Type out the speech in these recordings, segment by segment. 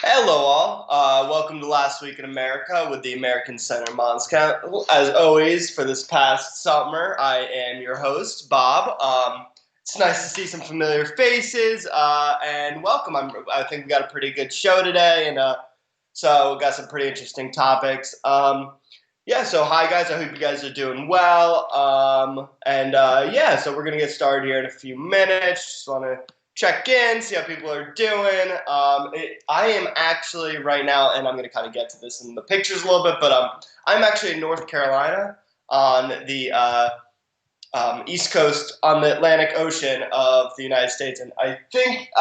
Hello, all. Welcome to Last Week in America with the American Center Moscow. As always, for this past summer, I am your host, Bob. It's nice to see some familiar faces, and welcome. I think we got a pretty good show today, and so we got some pretty interesting topics. So hi guys. I hope you guys are doing well. So we're gonna get started here in a few minutes. Just want to check in, see how people are doing. I am actually right now, and I'm going to kind of get to this in the pictures a little bit, but I'm actually in North Carolina on the East Coast on the Atlantic Ocean of the United States. And I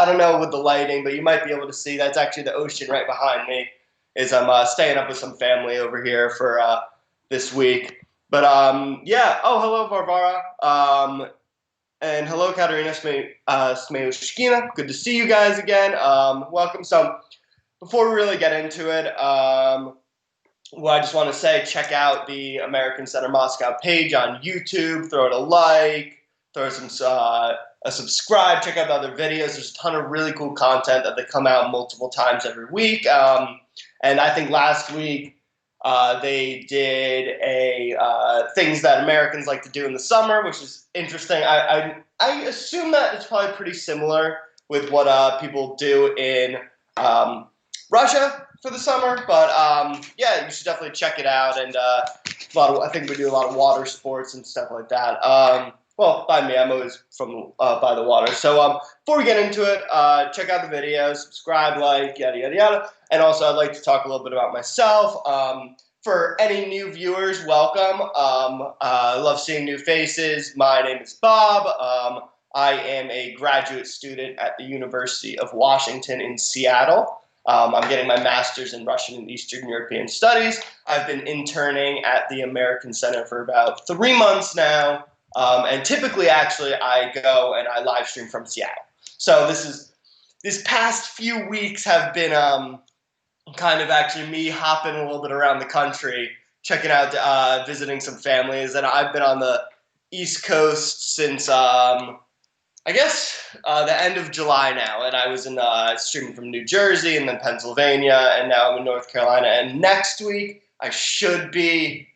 don't know with the lighting, but you might be able to see that's actually the ocean right behind me. I'm staying up with some family over here for this week. But oh, hello, Varvara. And hello, Katerina Smeushkina. Good to see you guys again. Welcome. So before we really get into it, I just want to say check out the American Center Moscow page on YouTube. Throw it a like, throw some a subscribe. Check out the other videos. There's a ton of really cool content that they come out multiple times every week. And I think last week they did things that Americans like to do in the summer, which is interesting. I assume that it's probably pretty similar with what people do in Russia for the summer, but you should definitely check it out. And I think we do a lot of water sports and stuff like that. Well, by me, I'm always from by the water. So before we get into it, check out the video, subscribe, like, yada, yada, yada. And also, I'd like to talk a little bit about myself. For any new viewers, welcome. I love seeing new faces. My name is Bob. I am a graduate student at the University of Washington in Seattle. I'm getting my master's in Russian and Eastern European Studies. I've been interning at the American Center for about 3 months now. And typically, actually, I go and I live stream from Seattle. So this past few weeks have been kind of actually me hopping a little bit around the country, checking out, visiting some families. And I've been on the East Coast since, the end of July now. And I was streaming from New Jersey and then Pennsylvania, and now I'm in North Carolina. And next week, I should be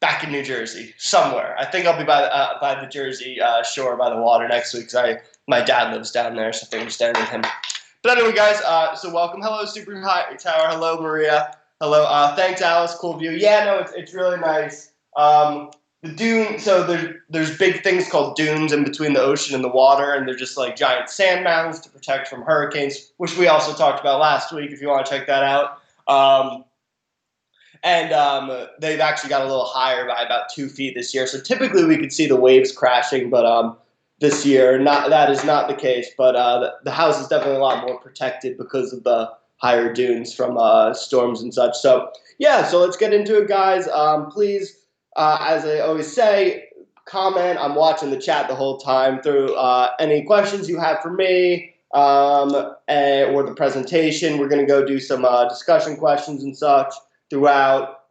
back in New Jersey somewhere. I think I'll be by the Jersey shore by the water next week because my dad lives down there, so I think I'm staying with him. But anyway, guys, so welcome. Hello, Super High Tower. Hello, Maria. Hello. Thanks, Alice. Cool view. Yeah, no, it's really nice. The dune. So there's big things called dunes in between the ocean and the water, and they're just like giant sand mounds to protect from hurricanes, which we also talked about last week. If you want to check that out. They've actually got a little higher by about 2 feet this year. So typically we could see the waves crashing, but this year that is not the case. But the house is definitely a lot more protected because of the higher dunes from storms and such. So yeah, so let's get into it, guys. Please, as I always say, comment. I'm watching the chat the whole time through any questions you have for me or the presentation. We're going to go do some discussion questions and such throughout.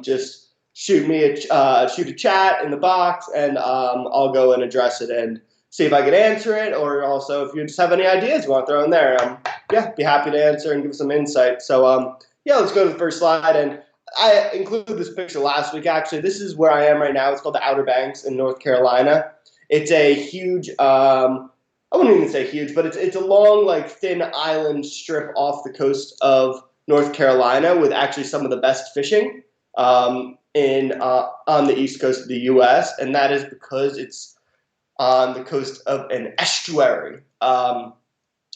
Just shoot a chat in the box, and I'll go and address it and see if I can answer it, or also if you just have any ideas you want to throw in there, be happy to answer and give some insight. So let's go to the first slide. And I included this picture last week. Actually, this is where I am right now. It's called the Outer Banks in North Carolina. It's a huge, I wouldn't even say huge, but it's a long, like, thin island strip off the coast of North Carolina with actually some of the best fishing on the east coast of the U.S., and that is because it's on the coast of an estuary,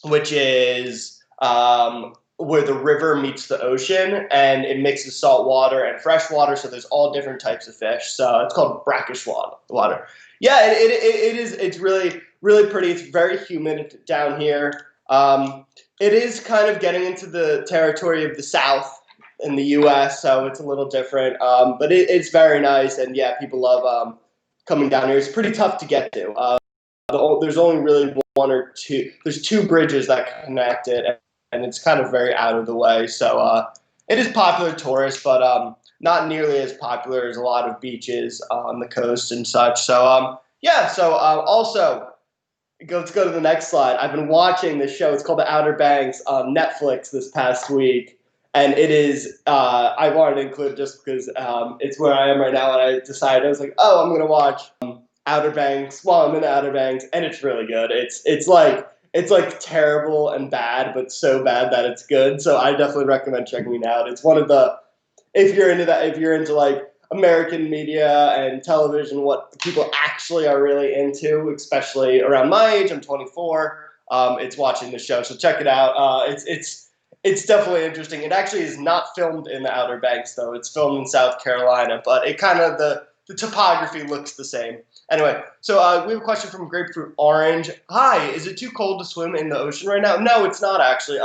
which is where the river meets the ocean, and it mixes salt water and fresh water, so there's all different types of fish. So it's called brackish water. Yeah, it is. It's really, really pretty. It's very humid down here. It is kind of getting into the territory of the South in the U.S., so it's a little different. But it's very nice, and yeah, people love coming down here. It's pretty tough to get to. There's only really one or two. There's 2 bridges that connect it, and it's kind of very out of the way. So it is popular tourist, but not nearly as popular as a lot of beaches on the coast and such. So also. let's go to the next slide. I've been watching this show. It's called The Outer Banks on Netflix this past week. And it is, I wanted to include it just because it's where I am right now. And I decided, I was like, oh, I'm going to watch Outer Banks while I'm in the Outer Banks. And it's really good. It's like terrible and bad, but so bad that it's good. So I definitely recommend checking it out. It's one of the, if you're into that, if you're into like American media and television, what people actually are really into, especially around my age, I'm 24. It's watching the show, so check it out. It's definitely interesting. It actually is not filmed in the Outer Banks, though. It's filmed in South Carolina, but it kind of the topography looks the same. Anyway, so we have a question from Grapefruit Orange. Hi, is it too cold to swim in the ocean right now? No, it's not actually.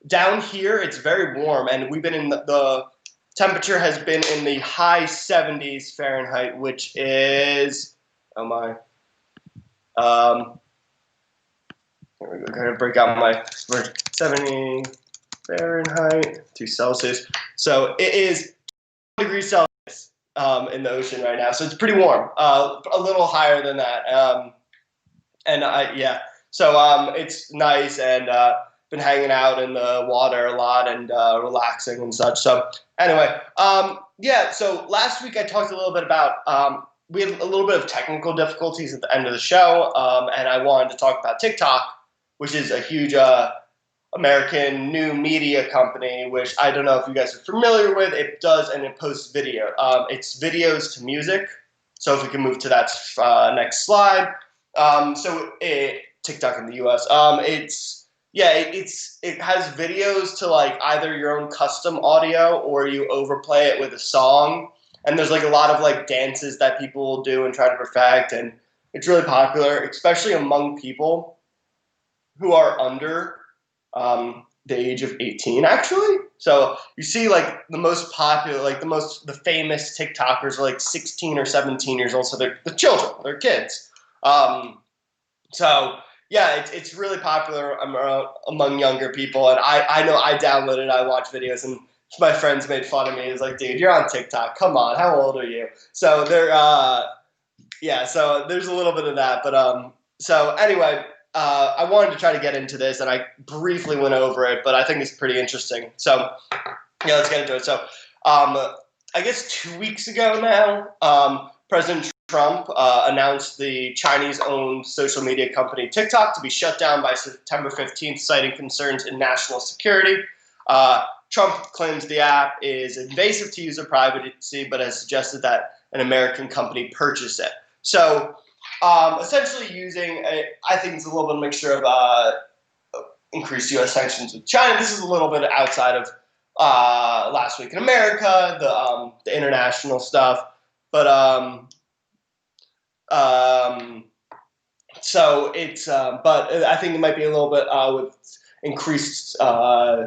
Down here, it's very warm, and we've been in the temperature has been in the high 70s Fahrenheit, which is, oh my, here we go, gotta break out my 70 Fahrenheit to Celsius. So it is 20 degrees Celsius in the ocean right now, so it's pretty warm, a little higher than that. Yeah, so it's nice, and been hanging out in the water a lot and relaxing and such. So anyway, yeah, so last week I talked a little bit about, we had a little bit of technical difficulties at the end of the show, and I wanted to talk about TikTok, which is a huge American new media company, which I don't know if you guys are familiar with. It does, and it posts video. It's videos to music. So if we can move to that next slide. TikTok in the US, it has videos to like either your own custom audio or you overplay it with a song. And there's like a lot of like dances that people will do and try to perfect. And it's really popular, especially among people who are under the age of 18, actually. So you see like the most popular, like the famous TikTokers are like 16 or 17 years old. So they're the children, they're kids. So yeah, it's really popular among younger people, and I know I downloaded it, I watch videos, and my friends made fun of me. It's like, dude, you're on TikTok. Come on, how old are you? So so there's a little bit of that, but so anyway, I wanted to try to get into this, and I briefly went over it, but I think it's pretty interesting. So yeah, let's get into it. So I guess 2 weeks ago now, President Trump announced the Chinese-owned social media company TikTok to be shut down by September 15th, citing concerns in national security. Trump claims the app is invasive to user privacy, but has suggested that an American company purchase it. So essentially I think it's a little bit of a mixture of increased U.S. sanctions with China. This is a little bit outside of Last Week in America, the international stuff. But so it's, but I think it might be a little bit with increased, I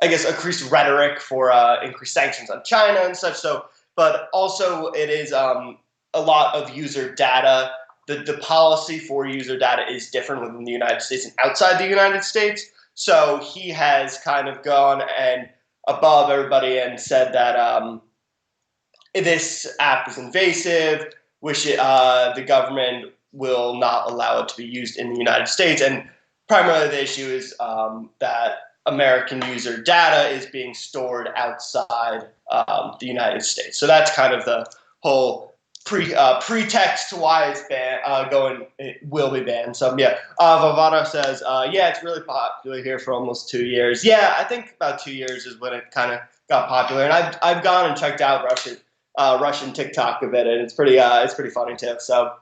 guess, increased rhetoric for increased sanctions on China and such. So, but also it is a lot of user data. The policy for user data is different within the United States and outside the United States. So he has kind of gone and above everybody and said that this app is invasive, which the government will not allow it to be used in the United States. And primarily the issue is that American user data is being stored outside the United States. So that's kind of the whole pretext to why it's it will be banned. So yeah, Vavado says, yeah, it's really popular here for almost 2 years. Yeah, I think about 2 years is when it kind of got popular. And I've gone and checked out Russian TikTok a bit, and it's pretty funny too. So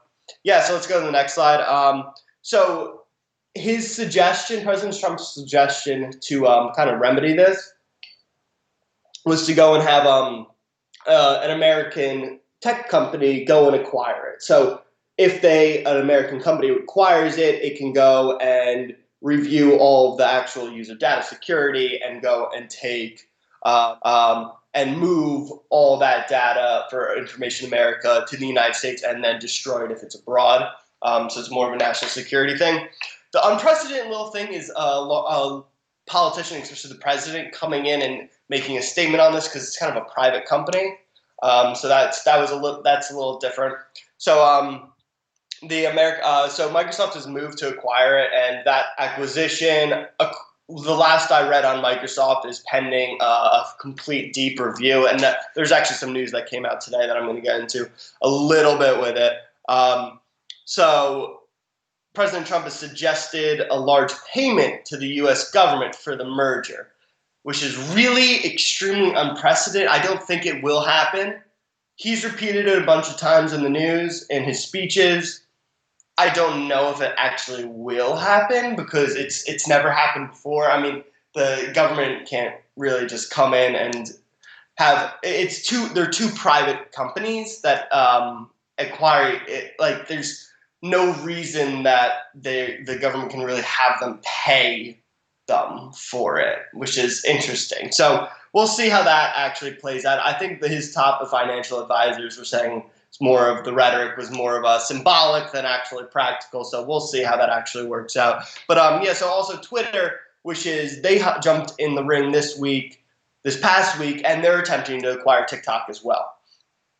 yeah, so let's go to the next slide. So his suggestion, President Trump's suggestion to kind of remedy this was to go and have an American tech company go and acquire it. So if an American company acquires it, it can go and review all of the actual user data security and go and take and move all that data for Information America to the United States and then destroy it if it's abroad. So it's more of a national security thing. The unprecedented little thing is a politician, especially the president, coming in and making a statement on this because it's kind of a private company. So that's a little different. So So Microsoft has moved to acquire it, and that acquisition, the last I read on Microsoft, is pending a complete deep review. And there's actually some news that came out today that I'm going to get into a little bit with it. So President Trump has suggested a large payment to the U.S. government for the merger, which is really extremely unprecedented. I don't think it will happen. He's repeated it a bunch of times in the news, in his speeches. I don't know if it actually will happen because it's never happened before. I mean, the government can't really just come in and they're two private companies that acquire it. Like, there's no reason that the government can really have them pay them for it, which is interesting. So we'll see how that actually plays out. I think that his top financial advisors were saying it's more of the rhetoric was more of a symbolic than actually practical. So we'll see how that actually works out. But so also Twitter, which is they jumped in the ring this past week, and they're attempting to acquire TikTok as well.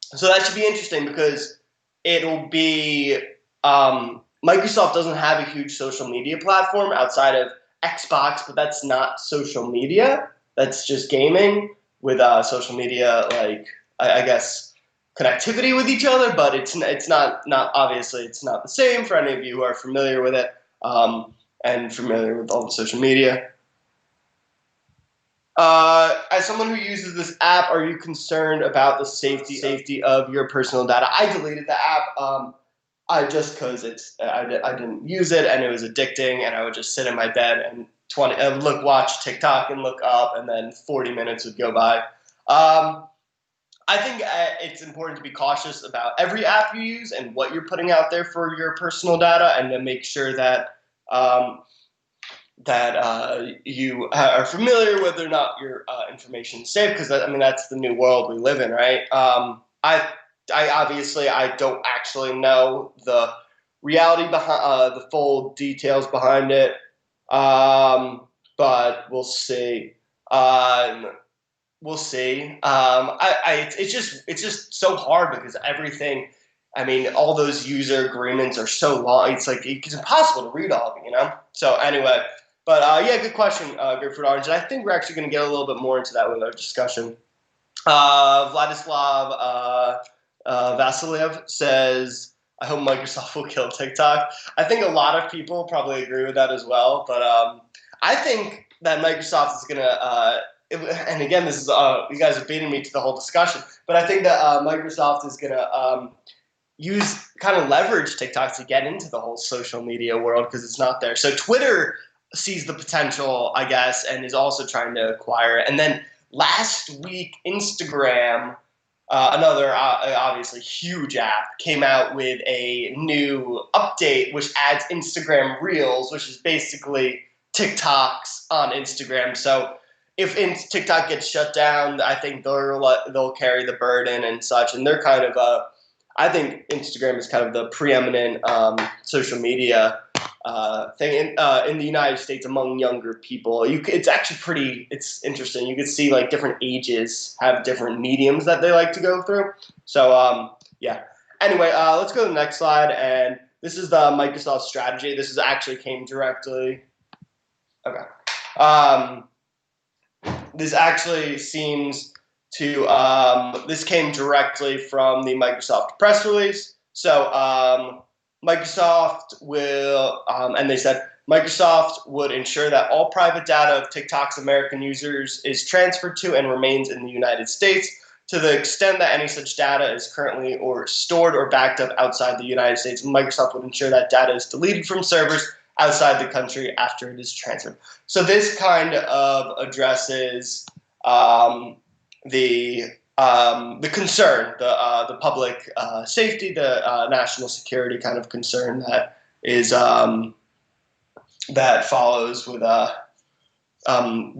So that should be interesting because it'll be Microsoft doesn't have a huge social media platform outside of Xbox, but that's not social media. That's just gaming with social media, like I guess connectivity with each other, but it's not obviously it's not the same for any of you who are familiar with it and familiar with all the social media. As someone who uses this app, are you concerned about the safety of your personal data? I deleted the app. I just because I didn't use it and it was addicting, and I would just sit in my bed and watch TikTok and look up, and then 40 minutes would go by. I think it's important to be cautious about every app you use and what you're putting out there for your personal data, and to make sure that you are familiar whether or not your information is safe, because that's the new world we live in, right? I obviously I don't actually know the reality behind the full details behind it, but we'll see. We'll see. It's just so hard because everything. I mean, all those user agreements are so long. It's like it's impossible to read all of it, you know. So anyway, but good question, Grapefruit Orange. And I think we're actually going to get a little bit more into that with our discussion. Vladislav Vasiliev says, "I hope Microsoft will kill TikTok." I think a lot of people probably agree with that as well. But I think that Microsoft is going to. And again, this is you guys are beating me to the whole discussion, but I think that Microsoft is going to leverage TikTok to get into the whole social media world because it's not there. So Twitter sees the potential, I guess, and is also trying to acquire it. And then last week, Instagram, another obviously huge app, came out with a new update which adds Instagram Reels, which is basically TikToks on Instagram. So if TikTok gets shut down, I think they'll carry the burden and such. And they're kind of I think Instagram is kind of the preeminent social media thing in the United States among younger people. It's actually it's interesting. You could see like different ages have different mediums that they like to go through. So Anyway, let's go to the next slide. And this is the Microsoft strategy. This actually came directly. Okay. This actually seems to this came directly from the Microsoft press release. So Microsoft will, and they said Microsoft would ensure that all private data of TikTok's American users is transferred to and remains in the United States. To the extent that any such data is currently or stored or backed up outside the United States, Microsoft would ensure that data is deleted from servers outside the country after it is transferred. So this kind of addresses the concern, the public safety, the national security kind of concern that is that follows with Trump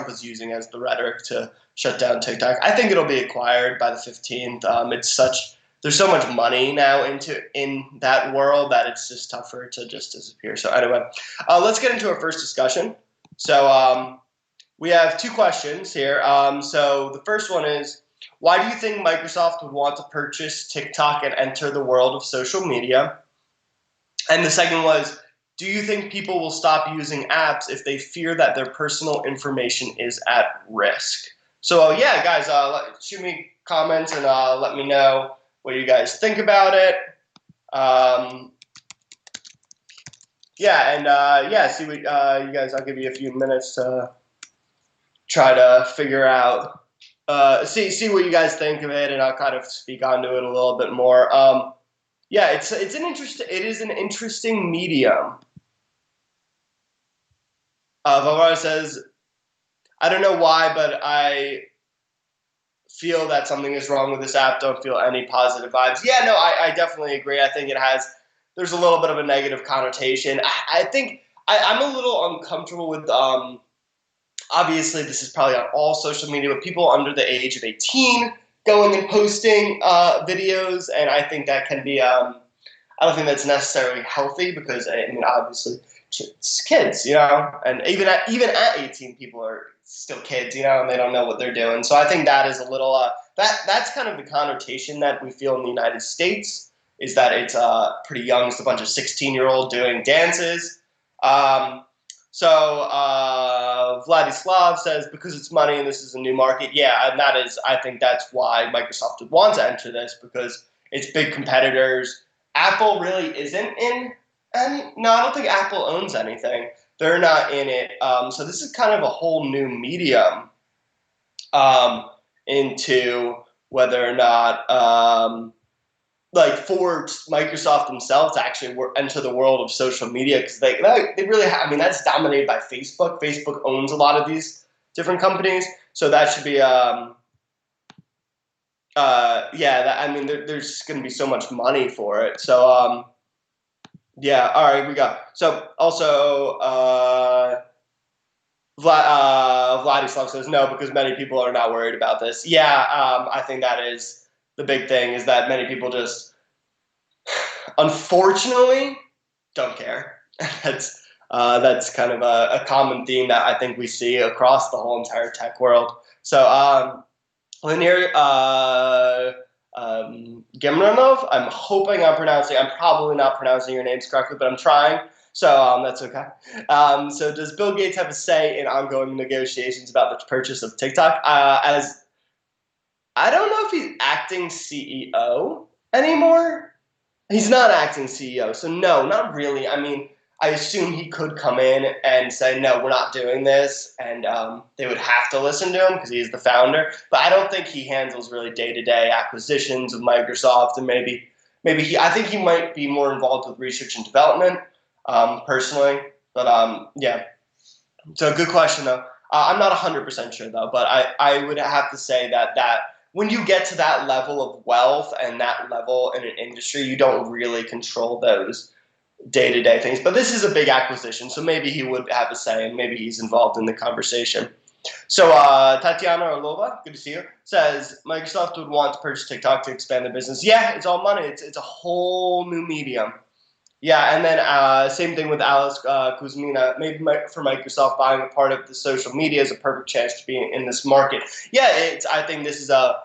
was using as the rhetoric to shut down TikTok. I think it'll be acquired by the 15th. There's so much money now in that world that it's just tougher to just disappear. So anyway, let's get into our first discussion. So we have two questions here. So the first one is, Why do you think Microsoft would want to purchase TikTok and enter the world of social media? And the second was, do you think people will stop using apps if they fear that their personal information is at risk? So yeah, guys, shoot me comments and let me know what you guys think about it. Yeah, and yeah, see what you guys. I'll give you a few minutes to try to figure out, see what you guys think of it, and I'll kind of speak onto it a little bit more. Yeah, it is an interesting medium. Valvara says, I don't know why, but I feel that something is wrong with this app. Don't feel any positive vibes. Yeah, no, I definitely agree. I think there's a little bit of a negative connotation. I think I'm a little uncomfortable with, obviously this is probably on all social media, but people under the age of 18 going and posting videos, and I think that can be, I don't think that's necessarily healthy because, I mean, obviously it's kids, and even at 18, people are still kids, and they don't know what they're doing. So I think that is a little, that's kind of the connotation that we feel in the United States, is that it's pretty young. It's a bunch of 16-year-old doing dances. So Vladislav says, because it's money and this is a new market. Yeah, and I think that's why Microsoft would want to enter this, because it's big competitors. Apple really isn't in any, no, I don't think Apple owns anything. They're not in it. So this is kind of a whole new medium into whether or not, like for Microsoft themselves to actually enter the world of social media, because they really have, I mean, that's dominated by Facebook. Facebook owns a lot of these different companies, so that should be I mean, there's going to be so much money for it. So yeah, all right, we got, so also Vladislav says no, because many people are not worried about this. Yeah, I think that is the big thing, is that many people just, unfortunately, don't care. That's kind of a common theme that I think we see across the whole entire tech world. So Linear Gemranov, I'm hoping I'm probably not pronouncing your names correctly, but I'm trying. So that's okay. So does Bill Gates have a say in ongoing negotiations about the purchase of TikTok? As I don't know if he's acting CEO anymore. He's not acting CEO, so no, not really. I mean, I assume he could come in and say, no, we're not doing this, and they would have to listen to him because he's the founder. But I don't think he handles really day-to-day acquisitions of Microsoft, and I think he might be more involved with research and development, personally. But yeah, so good question though. I'm not 100% sure though, but I would have to say that when you get to that level of wealth and that level in an industry, you don't really control those day-to-day things. But this is a big acquisition, so maybe he would have a say, and maybe he's involved in the conversation. So Tatiana Orlova, good to see you, says Microsoft would want to purchase TikTok to expand their business. Yeah, it's all money. It's a whole new medium. Yeah, and then same thing with Alice Kuzmina. Maybe for Microsoft, buying a part of the social media is a perfect chance to be in this market. Yeah, I think this is a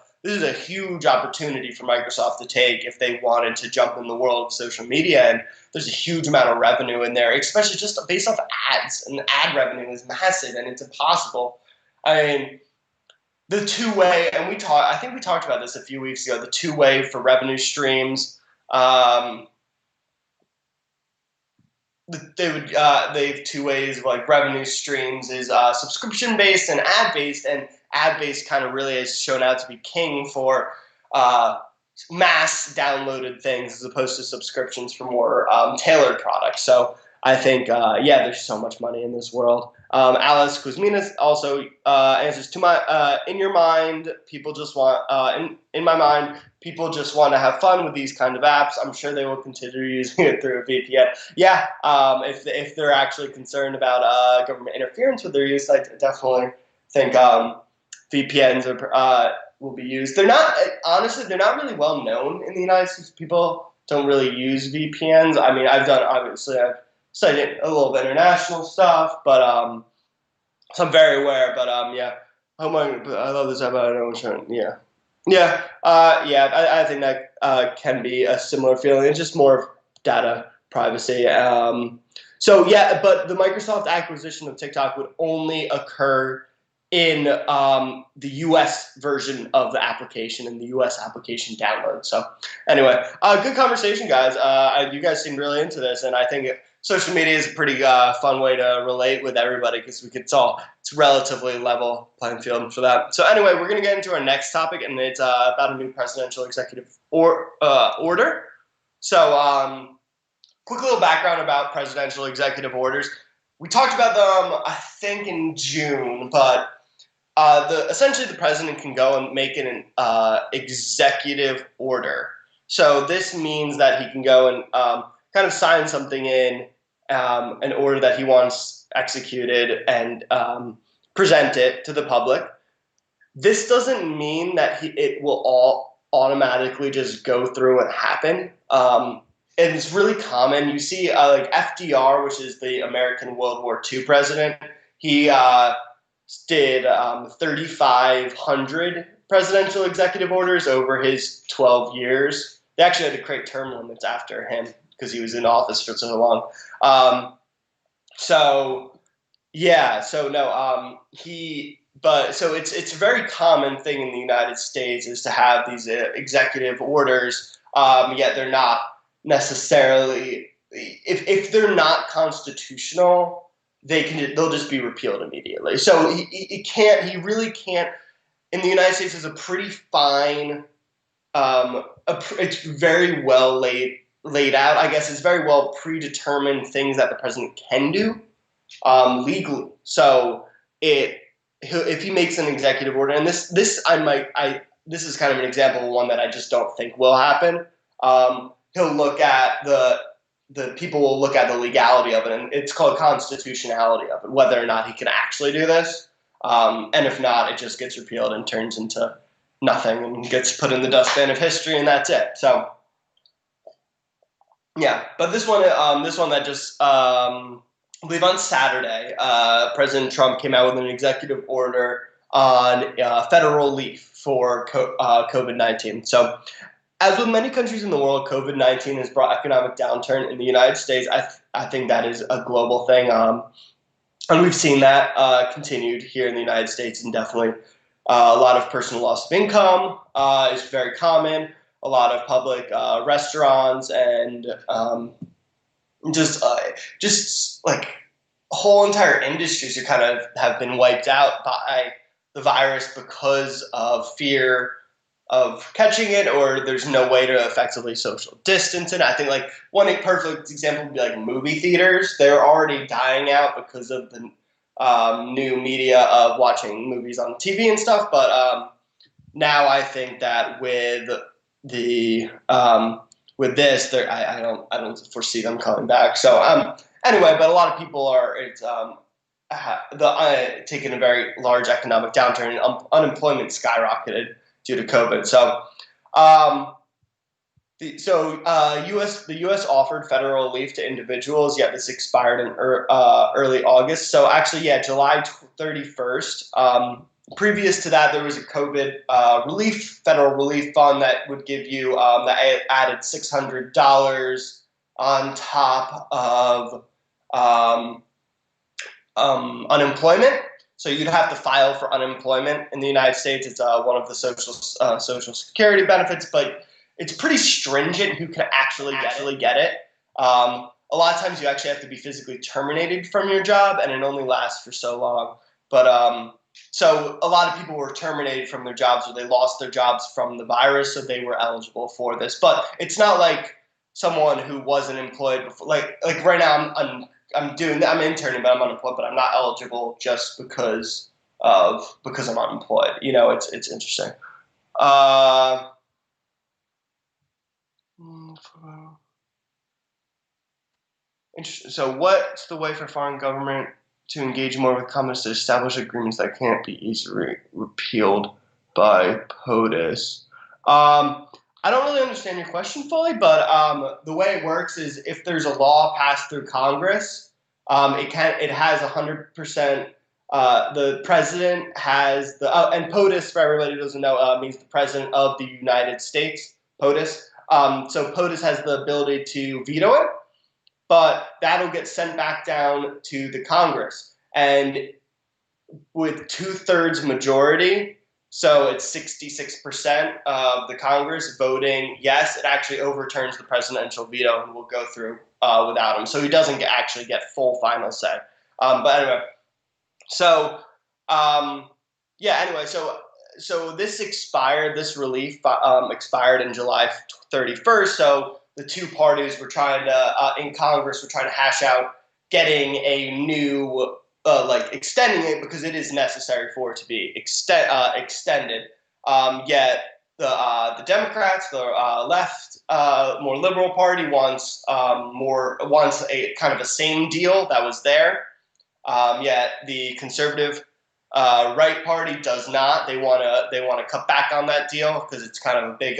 huge opportunity for Microsoft to take if they wanted to jump in the world of social media. And there's a huge amount of revenue in there, especially just based off ads. And ad revenue is massive, and it's impossible. I mean, the two-way, and I think we talked about this a few weeks ago, the two-way for revenue streams. They have two ways of like revenue streams, is subscription based and ad based, and ad based kind of really has shown out to be king for mass downloaded things as opposed to subscriptions for more tailored products. So I think yeah, there's so much money in this world. Alice Kuzminas also answers, to my in your mind, people just want in my mind, people just want to have fun with these kind of apps. I'm sure they will continue using it through a VPN. Yeah, if they're actually concerned about government interference with their use, I definitely think VPNs will be used. They're not, honestly, they're not really well known in the United States. People don't really use VPNs. I mean, I've studied a little bit international stuff, but so I'm very aware. But yeah, I love this app. I don't know. Yeah. I think that can be a similar feeling. It's just more of data privacy. But the Microsoft acquisition of TikTok would only occur in the U.S. version of the application and the U.S. application download. So anyway, good conversation, guys. You guys seemed really into this, and I think social media is a pretty fun way to relate with everybody because it's relatively level playing field for that. So anyway, we're going to get into our next topic, and it's about a new presidential executive order. So quick little background about presidential executive orders. We talked about them, I think, in June, but essentially the president can go and make an executive order. So this means that he can go and kind of sign something in an order that he wants executed and present it to the public. This doesn't mean that it will all automatically just go through and happen. And it's really common. You see like FDR, which is the American World War II president, he did 3,500 presidential executive orders over his 12 years. They actually had to create term limits after him because he was in office for so long. It's a very common thing in the United States is to have these executive orders, yet they're not necessarily, if they're not constitutional, they'll just be repealed immediately. So he really can't. In the United States, is a pretty fine. It's very well laid out. I guess it's very well predetermined things that the president can do legally. So if he makes an executive order, and this is kind of an example of one that I just don't think will happen. He'll look at the people will look at the legality of it, and it's called constitutionality of it, whether or not he can actually do this. And if not, it just gets repealed and turns into nothing and gets put in the dustbin of history, and that's it. So, yeah. But this one that just, I believe on Saturday, President Trump came out with an executive order on federal relief for COVID-19. So, as with many countries in the world, COVID-19 has brought economic downturn. In the United States, I think that is a global thing. And we've seen that continued here in the United States, and definitely a lot of personal loss of income is very common. A lot of public restaurants and just like whole entire industries are kind of have been wiped out by the virus because of fear of catching it, or there's no way to effectively social distance it. I think like one perfect example would be like movie theaters. They're already dying out because of the new media of watching movies on TV and stuff. But now I think that with this, I don't foresee them coming back. So anyway, but a lot of people are taking a very large economic downturn, and unemployment skyrocketed due to COVID. So, the U.S. offered federal relief to individuals, yet this expired in early August. So actually, July 31st. Previous to that, there was a COVID federal relief fund that would give you that added $600 on top of unemployment. So you'd have to file for unemployment in the United States. It's one of the social security benefits, but it's pretty stringent who can actually get it. A lot of times you actually have to be physically terminated from your job, and it only lasts for so long. But so a lot of people were terminated from their jobs, or they lost their jobs from the virus, so they were eligible for this. But it's not like someone who wasn't employed before. Like right now, I'm interning, but I'm unemployed, but I'm not eligible just because I'm unemployed. You know, it's interesting. So what's the way for foreign government to engage more with Congress to establish agreements that can't be easily repealed by POTUS? I don't really understand your question fully, but the way it works is if there's a law passed through Congress, it has 100% The president has and POTUS, for everybody who doesn't know, means the President of the United States, POTUS. So POTUS has the ability to veto it, but that'll get sent back down to the Congress. And with 2/3 majority, so it's 66% of the Congress voting yes, it actually overturns the presidential veto and will go through without him. So he doesn't actually get full final say. But anyway, so so this expired. This relief expired in July 31st. So the two parties were trying to in Congress were trying to hash out getting a new extending it because it is necessary for it to be extended. Yet the Democrats, the left, more liberal party wants a kind of a same deal that was there. Yet the conservative right party does not. They want to cut back on that deal because it's kind of a big.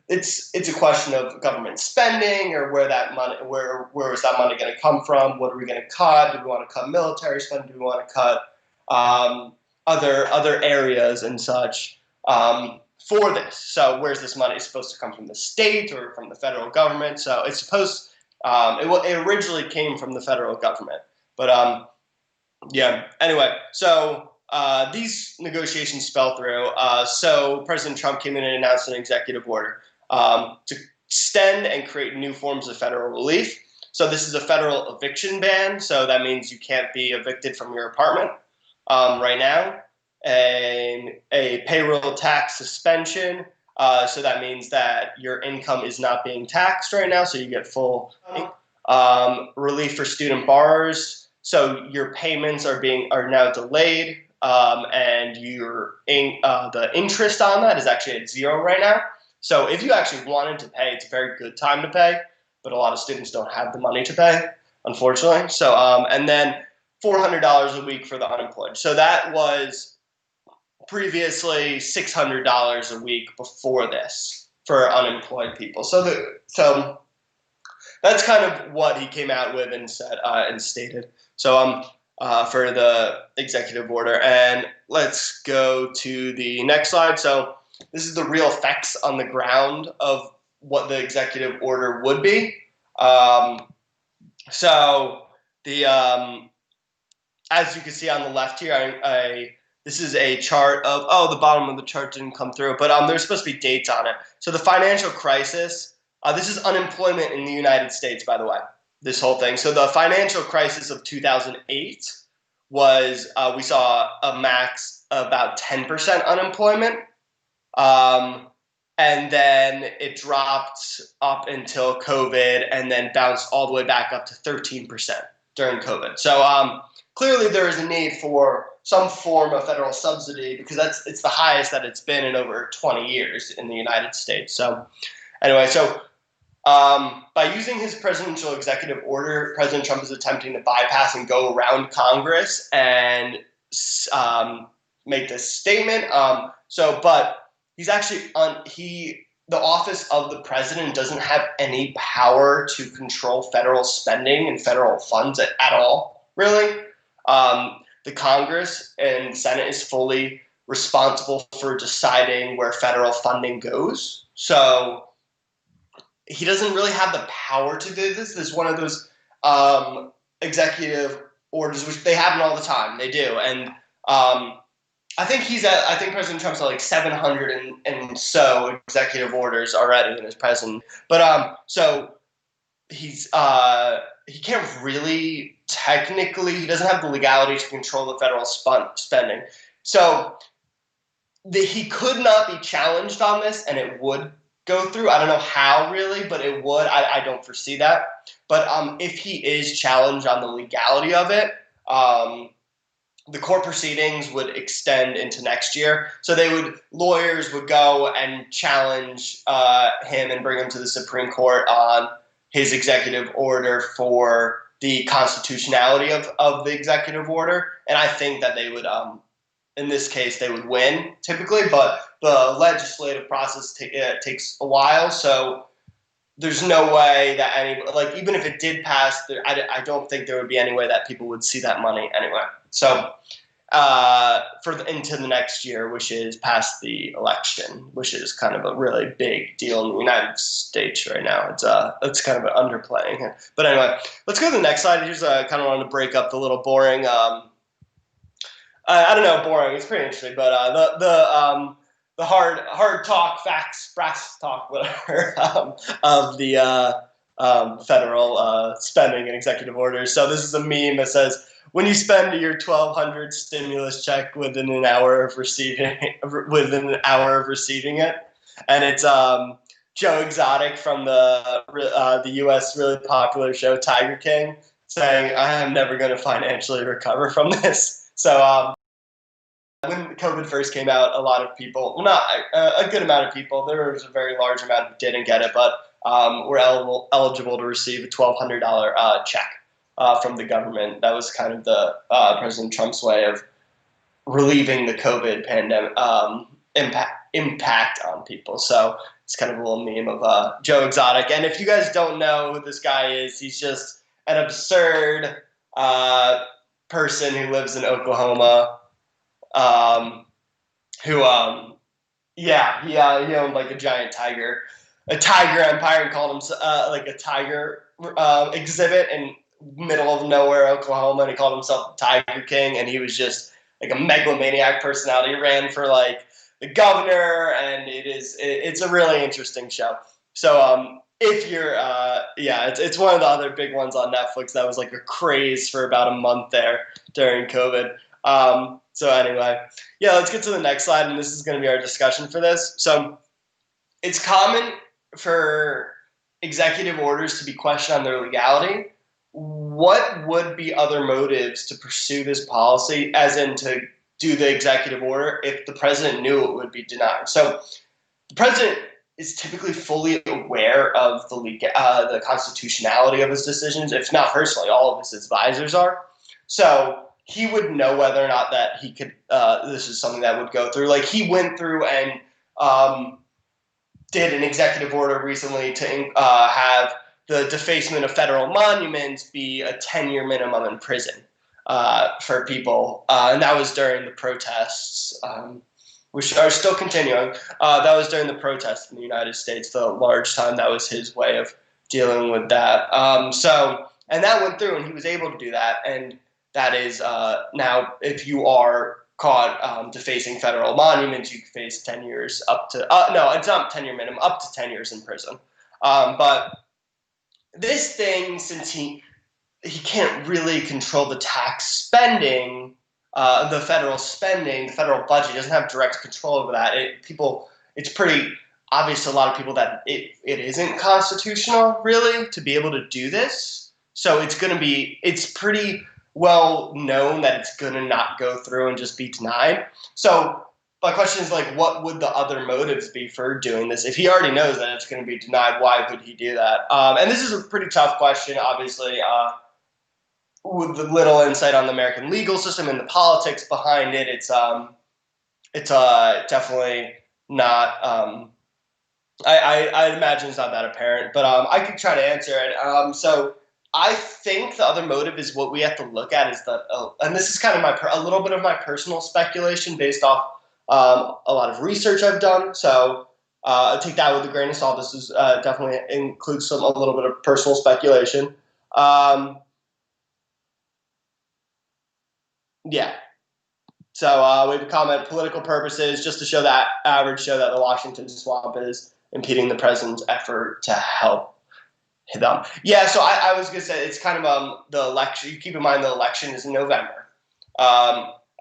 It's a question of government spending or where is that money going to come from? What are we going to cut? Do we want to cut military spending? Do we want to cut other areas and such for this? So where's this money? It's supposed to come from the state or from the federal government. So it's supposed. It originally came from the federal government, but yeah. Anyway, so these negotiations fell through. So President Trump came in and announced an executive order to extend and create new forms of federal relief. So this is a federal eviction ban. So that means you can't be evicted from your apartment right now. And a payroll tax suspension. So that means that your income is not being taxed right now. So you get full relief for student borrowers. So your payments are now delayed, and the interest on that is actually at zero right now. So if you actually wanted to pay, it's a very good time to pay, but a lot of students don't have the money to pay, unfortunately. So and then $400 a week for the unemployed. So that was previously $600 a week before this for unemployed people. So that's kind of what he came out with and said and stated. So for the executive order, and let's go to the next slide. So this is the real effects on the ground of what the executive order would be. So the as you can see on the left here, this is a chart of the bottom of the chart didn't come through, but there's supposed to be dates on it. So the financial crisis. This is unemployment in the United States, by the way. This whole thing. So the financial crisis of 2008 was we saw a max about 10% unemployment. And then it dropped up until COVID and then bounced all the way back up to 13% during COVID. So clearly there is a need for some form of federal subsidy because it's the highest that it's been in over 20 years in the United States. So anyway, by using his presidential executive order, President Trump is attempting to bypass and go around Congress and make this statement. But he's actually the office of the president doesn't have any power to control federal spending and federal funds at all, really. The Congress and Senate is fully responsible for deciding where federal funding goes. So he doesn't really have the power to do this. This is one of those executive orders, which they happen all the time. They do. And I think President Trump's at like 700 and so executive orders already in his president. But so he can't really technically, he doesn't have the legality to control the federal spending. So he could not be challenged on this, and it would go through. I don't know how really, but it would. I don't foresee that. But if he is challenged on the legality of it, the court proceedings would extend into next year. So lawyers would go and challenge him and bring him to the Supreme Court on his executive order for the constitutionality of the executive order. And I think that they would, in this case, they would win typically, but the legislative process takes a while. So there's no way that even if it did pass, I don't think there would be any way that people would see that money anyway. So into the next year, which is past the election, which is kind of a really big deal in the United States right now. It's kind of an underplaying. But anyway, let's go to the next slide. Here's kind of wanted to break up the little boring. I don't know, boring. It's pretty interesting, but the hard talk, facts, brass talk, whatever, of the federal spending and executive orders. So this is a meme that says, when you spend your $1,200 stimulus check within an hour of receiving it, and it's Joe Exotic from the U.S. really popular show Tiger King saying, "I am never going to financially recover from this." So when COVID first came out, a lot of people, well, not a good amount of people, there was a very large amount who didn't get it, but were eligible to receive a $1,200 check from the government. That was kind of the President Trump's way of relieving the COVID pandemic impact on people. So it's kind of a little meme of Joe Exotic. And if you guys don't know who this guy is, he's just an absurd person who lives in Oklahoma. He owned like a giant tiger empire, and called him like a tiger exhibit in middle of nowhere Oklahoma, and he called himself Tiger King, and he was just like a megalomaniac personality. He ran for like the governor, and it's a really interesting show. So if you're it's one of the other big ones on Netflix that was like a craze for about a month there during COVID. So anyway, let's get to the next slide, and this is going to be our discussion for this. So it's common for executive orders to be questioned on their legality. What would be other motives to pursue this policy, as in to do the executive order, if the president knew it would be denied? So the president is typically fully aware of the constitutionality of his decisions, if not personally, all of his advisors are. So he would know whether or not that he could, this is something that would go through. Like, he went through and did an executive order recently to have the defacement of federal monuments be a 10-year minimum in prison for people. And that was during the protests, which are still continuing. That was during the protests in the United States, the large time. That was his way of dealing with that. And that went through, and he was able to do that. And that is now, if you are caught defacing federal monuments, you can face 10 years up to no, it's not 10-year minimum, up to 10 years in prison. But this thing, since he can't really control the tax spending, the federal spending, the federal budget, he doesn't have direct control over that. It's pretty obvious to a lot of people that it isn't constitutional, really, to be able to do this. So it's pretty well known that it's going to not go through and just be denied. So my question is, like, what would the other motives be for doing this? If he already knows that it's going to be denied, why would he do that? And this is a pretty tough question, obviously, with the little insight on the American legal system and the politics behind it. It's definitely not, I imagine it's not that apparent, but I could try to answer it. So I think the other motive is what we have to look at is and this is kind of a little bit of my personal speculation based off a lot of research I've done. So take that with a grain of salt. This is definitely includes a little bit of personal speculation. So we have a comment: political purposes, just to show that the Washington swamp is impeding the president's effort to help them. Yeah, so I was going to say, it's kind of the election. You keep in mind the election is in November.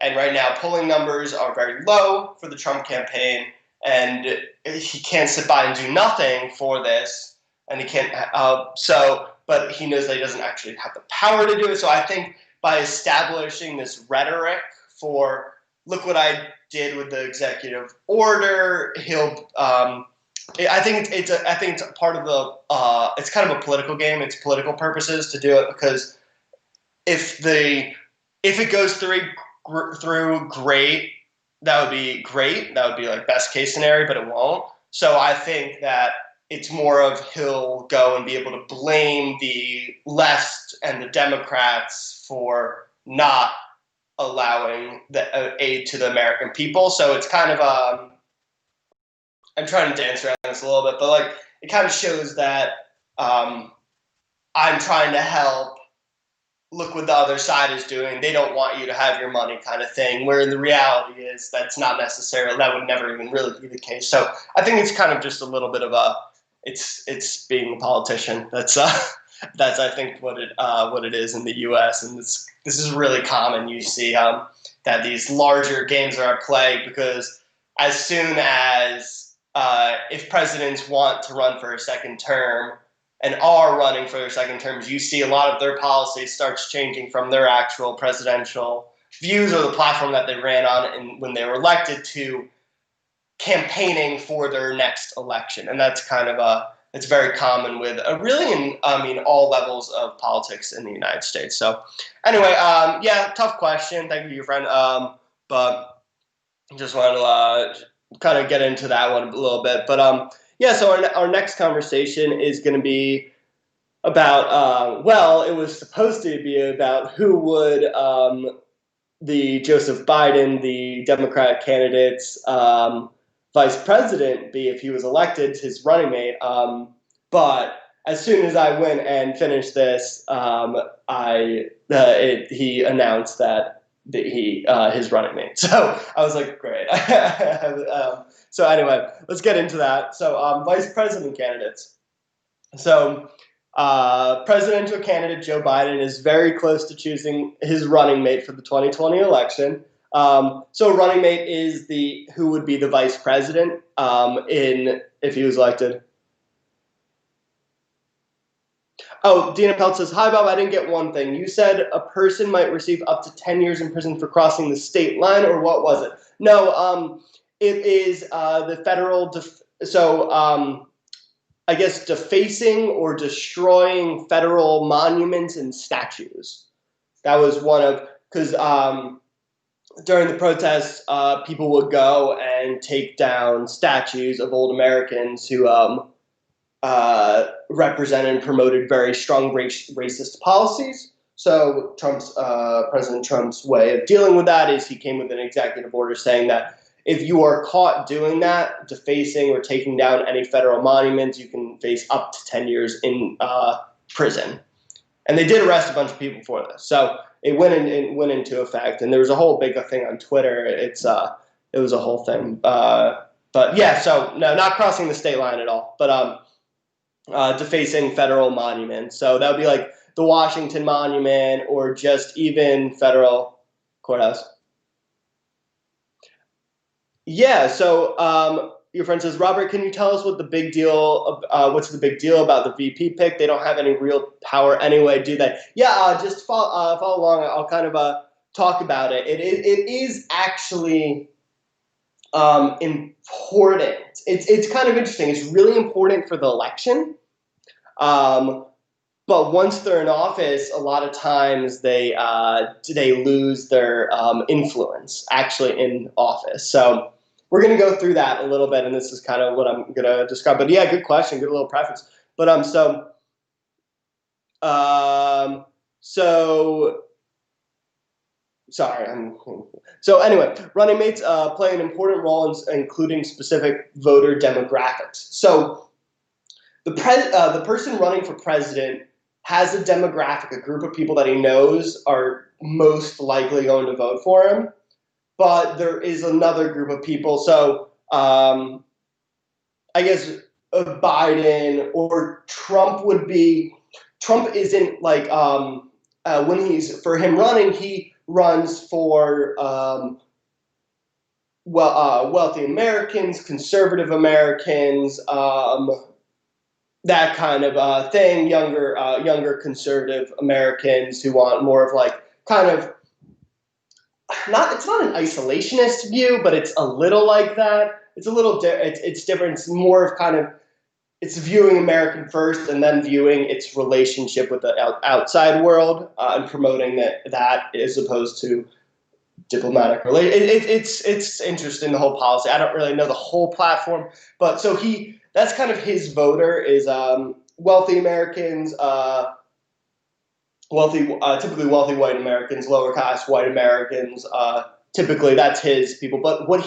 And right now polling numbers are very low for the Trump campaign, and he can't sit by and do nothing for this. And he can't, but he knows that he doesn't actually have the power to do it. So I think by establishing this rhetoric for, look what I did with the executive order, he'll, I think it's a part of the, it's kind of a political game. It's political purposes to do it, because if it goes through great, that would be great. That would be like best case scenario, but it won't. So I think that it's more of he'll go and be able to blame the left and the Democrats for not allowing the aid to the American people. So it's kind of I'm trying to dance around this a little bit, but like it kind of shows that I'm trying to help. Look what the other side is doing. They don't want you to have your money, kind of thing. Where the reality is that's not necessarily, that would never even really be the case. So I think it's kind of just a little bit of it's being a politician. That's I think what it is in the U.S. and this is really common. You see that these larger games are at play because as soon as if presidents want to run for a second term and are running for their second terms, you see a lot of their policies starts changing from their actual presidential views or the platform that they ran on when they were elected to campaigning for their next election. And that's kind of it's very common with all levels of politics in the United States. So anyway, yeah, tough question. Thank you, your friend. But just wanted to kind of get into that one a little bit. But yeah, so our next conversation is going to be about, it was supposed to be about who would the Joseph Biden, the Democratic candidate's vice president, be if he was elected, his running mate. But as soon as I went and finished this, he announced that his running mate. So I was like, great. So anyway, let's get into that. So vice president candidates. So presidential candidate Joe Biden is very close to choosing his running mate for the 2020 election. So running mate is who would be the vice president if he was elected. Oh, Dina Pelt says, hi, Bob, I didn't get one thing. You said a person might receive up to 10 years in prison for crossing the state line, or what was it? No, it is the federal I guess defacing or destroying federal monuments and statues. That was one of, because during the protests, people would go and take down statues of old Americans who represented and promoted very strong racist policies. So President Trump's way of dealing with that is he came with an executive order saying that if you are caught doing that, defacing or taking down any federal monuments, you can face up to 10 years in prison. And they did arrest a bunch of people for this. So it went into effect. And there was a whole big thing on Twitter. It was a whole thing. But yeah, so no, not crossing the state line at all. But defacing federal monuments. So that would be like the Washington Monument or just even federal courthouse. Yeah, so your friend says, Robert, can you tell us what's the big deal about the VP pick? They don't have any real power anyway, do they? Yeah, just follow along. I'll kind of talk about it. It is actually important. It's kind of interesting. It's really important for the election. But once they're in office, a lot of times they lose their influence actually in office. So we're going to go through that a little bit, and this is kind of what I'm going to describe. But yeah, good question, good little preface. But so anyway, running mates play an important role in including specific voter demographics. So the person running for president has a demographic, a group of people that he knows are most likely going to vote for him. But there is another group of people. So I guess Biden or Trump would be. Trump isn't like for him running, he runs for wealthy Americans, conservative Americans, that kind of thing. Younger conservative Americans who want more of like kind of. It's not an isolationist view, but it's a little like that. It's a little it's different. It's more of kind of it's viewing American first and then viewing its relationship with the outside world and promoting that as opposed to diplomatic relations. It's interesting, the whole policy. I don't really know the whole platform, but so that's kind of his voter is wealthy Americans. typically wealthy white Americans, lower caste white Americans. Typically, that's his people. But what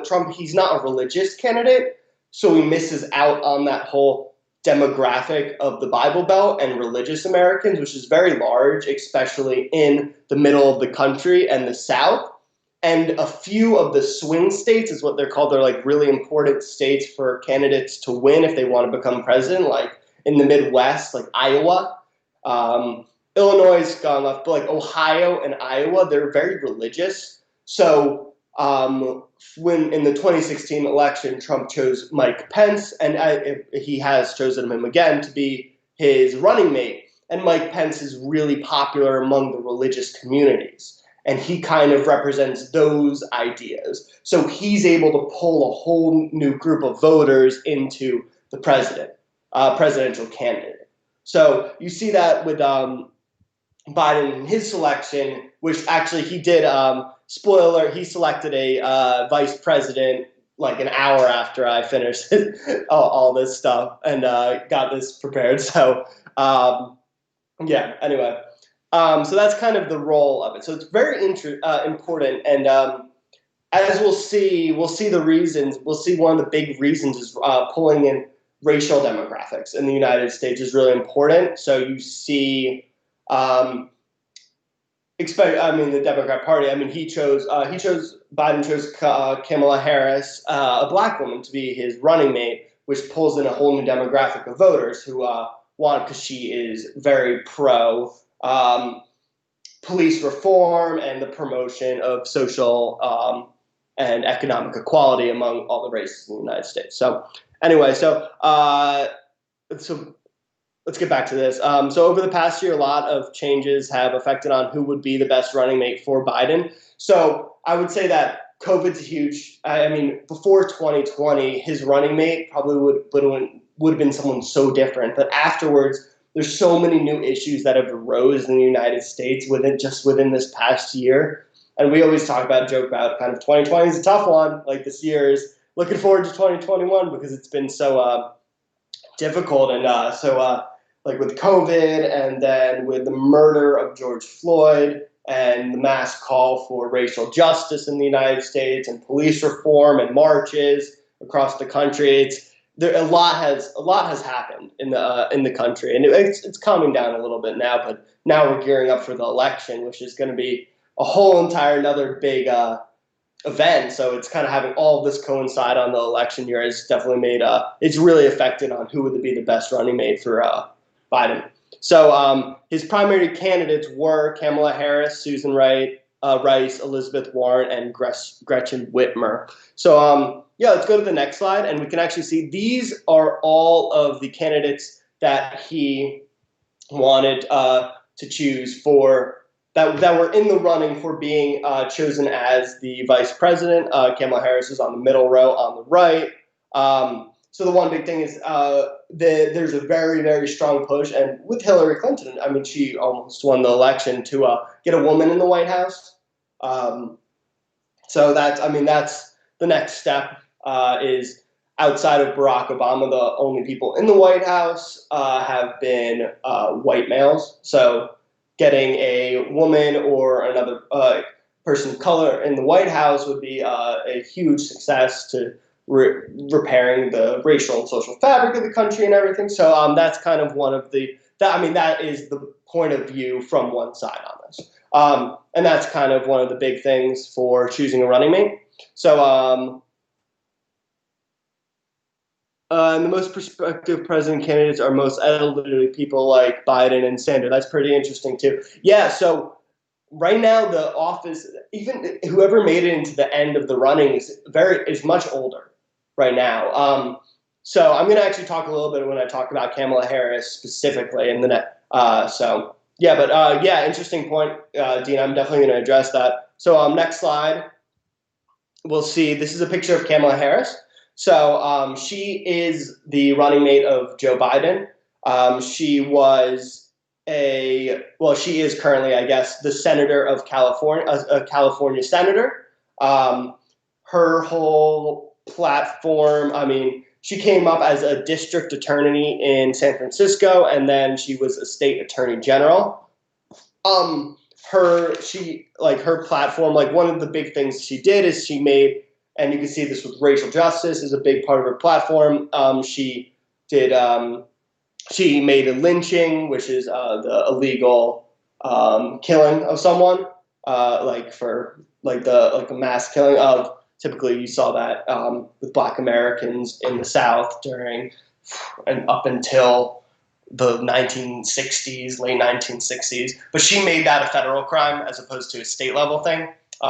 Trump, he's not a religious candidate, so he misses out on that whole demographic of the Bible Belt and religious Americans, which is very large, especially in the middle of the country and the South. And a few of the swing states is what they're called. They're like really important states for candidates to win if they want to become president, like in the Midwest, like Iowa. Illinois has gone left, but like Ohio and Iowa, they're very religious. So when in the 2016 election, Trump chose Mike Pence, and he has chosen him again to be his running mate. And Mike Pence is really popular among the religious communities. And he kind of represents those ideas. So he's able to pull a whole new group of voters into the presidential candidate. So you see that with Biden in his selection, which actually he did, spoiler, he selected a vice president like an hour after I finished all this stuff and got this prepared. So, yeah, anyway. So that's kind of the role of it. So it's very important, and as we'll see the reasons. We'll see one of the big reasons is pulling in racial demographics in the United States is really important. So you see, the Democrat Party. I mean, Biden chose Kamala Harris, a black woman, to be his running mate, which pulls in a whole new demographic of voters who want, because she is very pro. Police reform and the promotion of social and economic equality among all the races in the United States. So anyway, so let's get back to this. So over the past year, a lot of changes have affected on who would be the best running mate for Biden. So I would say that COVID's huge. I mean, before 2020, his running mate probably would have been someone so different. But afterwards, there's so many new issues that have arose in the United States within this past year. And we always joke about kind of 2020 is a tough one. Like this year is looking forward to 2021 because it's been so difficult and like with COVID and then with the murder of George Floyd and the mass call for racial justice in the United States and police reform and marches across the country. A lot has happened in the country, and it's calming down a little bit now. But now we're gearing up for the election, which is going to be a whole entire another big event. So it's kind of having all of this coincide on the election year has definitely made it's really affected on who would be the best running mate for Biden. So his primary candidates were Kamala Harris, Susan Rice, Elizabeth Warren, and Gretchen Whitmer. So yeah, let's go to the next slide, and we can actually see these are all of the candidates that he wanted to choose for that were in the running for being chosen as the vice president. Kamala Harris is on the middle row on the right. So the one big thing is there's a very, very strong push, and with Hillary Clinton, I mean, she almost won the election to get a woman in the White House. So that's the next step. Is outside of Barack Obama, the only people in the White House have been white males. So getting a woman or another person of color in the White House would be a huge success to repairing the racial and social fabric of the country and everything. So that's kind of one of that is the point of view from one side on this. And that's kind of one of the big things for choosing a running mate. So and the most prospective president candidates are most elderly people like Biden and Sanders. That's pretty interesting too. Yeah, so right now the office, even whoever made it into the end of the running is much older right now. So I'm going to actually talk a little bit when I talk about Kamala Harris specifically in the net. So yeah, but yeah, interesting point, Dean. I'm definitely going to address that. So next slide, we'll see. This is a picture of Kamala Harris. So she is the running mate of Joe Biden. She is currently, I guess, the senator of California, a California senator. Her whole platform, I mean, she came up as a district attorney in San Francisco, and then she was a state attorney general. Her platform, like one of the big things she did is she made, and you can see this with racial justice is a big part of her platform. She did she made a lynching, which is the illegal killing of someone, like a mass killing of. Typically, you saw that with Black Americans in the South during and up until the 1960s, late 1960s. But she made that a federal crime as opposed to a state level thing.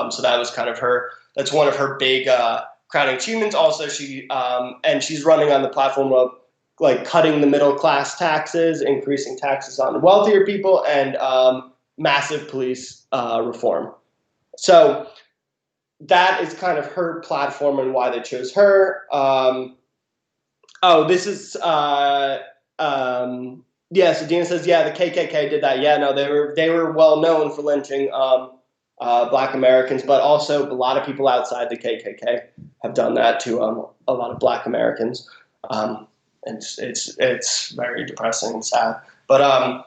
So that was kind of her. That's one of her big crowning achievements. Also, and she's running on the platform of like cutting the middle class taxes, increasing taxes on wealthier people, and massive police reform. So that is kind of her platform and why they chose her. This is so Dina says, yeah, the KKK did that. Yeah, no, they were well known for lynching Black Americans, but also a lot of people outside the KKK have done that to a lot of Black Americans. It's very depressing and sad. But